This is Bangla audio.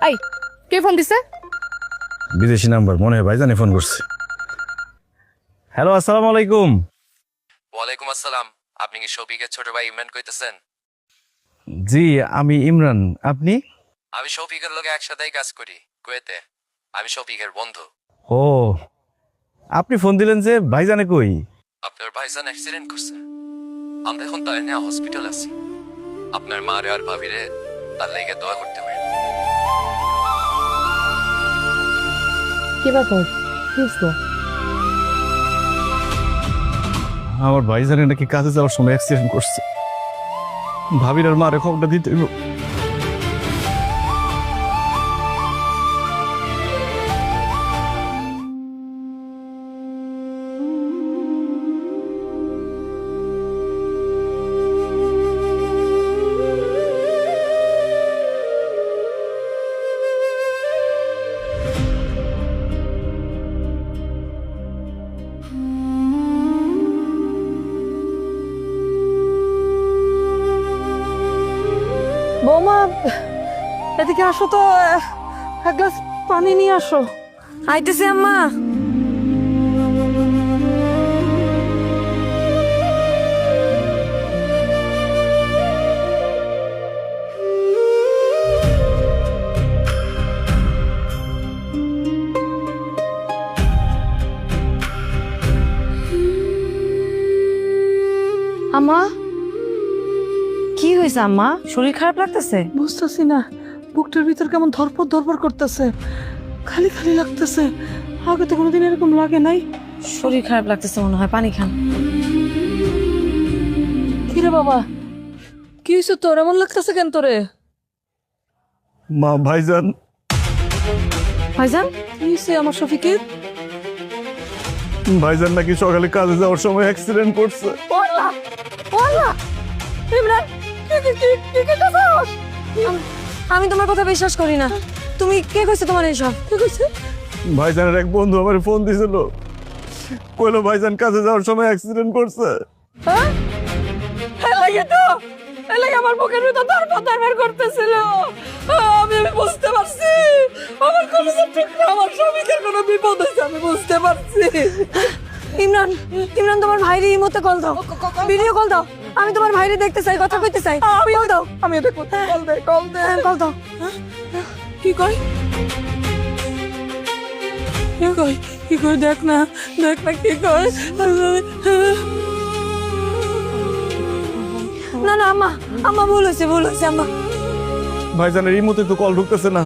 এই কে ফোন দিছে? বিদেশি নাম্বার, মনে হয় ভাইজানে ফোন করছে। হ্যালো, আসসালামু আলাইকুম। ওয়ালাইকুম আসসালাম। আপনি কি শফিকের ছোট ভাই ইমরান কইতেছেন? জি, আমি ইমরান। আপনি? আমি শফিকের লগে একসাথেই কাজ করি কুয়েতে। আমি শফিকের বন্ধু। ও, আপনি ফোন দিলেন যে, ভাইজানে কই? আপনার ভাইজান অ্যাক্সিডেন্ট করছে। আমরা এখন তার নিয়ে হসপিটাল আছি। আপনার মারে আর ভাবিরে তার লেগে দোয়া করতে পারেন। কি ব্যাপার? কি হইছে? আমার ভাইজানে নাকি কাজে যাওয়ার সময় অ্যাক্সিডেন্ট করছে। ভাবির আর মারে খবরটা দিতে হইব। বৌমা, এদিকে আসো তো, এক গ্লাস পানি নিয়ে আসো। আইতেছি আম্মা। আম্মা, কি হয়েছে আম্মা? শরীর খারাপ লাগতেছে? বুঝতেছি না, বুকটার ভিতর কেমন ধরপড় ধরপড় করতেছে, খালি খালি লাগতেছে। আগে তো কোনোদিন এরকম লাগে নাই। শরীর খারাপ লাগতেছে মনে হয়, পানি খান। কিরে বাবা, কি হয়েছে তোর? এমন লাগতেছে কেন তোরে? মা, ভাইজান। ভাইজান, কি হয়েছে আমার শফিকের? ভাইজান নাকি সকালে কাজে যাওয়ার সময় অ্যাক্সিডেন্ট করছে। ওয়াল্লাহ, ওয়াল্লাহ, ইমরান, কি করতেছস? আমি তোমার কথা বিশ্বাস করি না। তুমি কে কইছে তোমার এইসব? কি কইছে? ভাইজানের এক বন্ধু আমার ফোন দিছিল, কইলো ভাইজান কাজে যাওয়ার সময় অ্যাক্সিডেন্ট করছে। হ্যাঁ, এলাকে তো এলাকে আমার বুকের ভিতর ধরপড় ধরপড় করতেছিল। আমি বুঝতে পারছি, আমার কলেজের টুকরা আমার শফিকের কোনো বিপদ হয়েছে, আমি বুঝতে পারছি। ইমরান, ইমরান তোমার ভাইরে এই মুহূর্তে কল দাও, ভিডিও কল দাও। আমি তোমার ভাইরে দেখতে চাই, কথা কইতে চাই। কল দাও। আমি এটা কোথায়? কল দে, কল দে। হ্যাঁ, কল দাও। কি কই? কি কই? কি কই? দেখ না, দেখ না কি কই? না না আম্মা, আম্মা ভুল হয়েছে, ভুল হয়েছে আম্মা। ভাইজানের এই মুহূর্তে তো কল ঢুকতেছে না।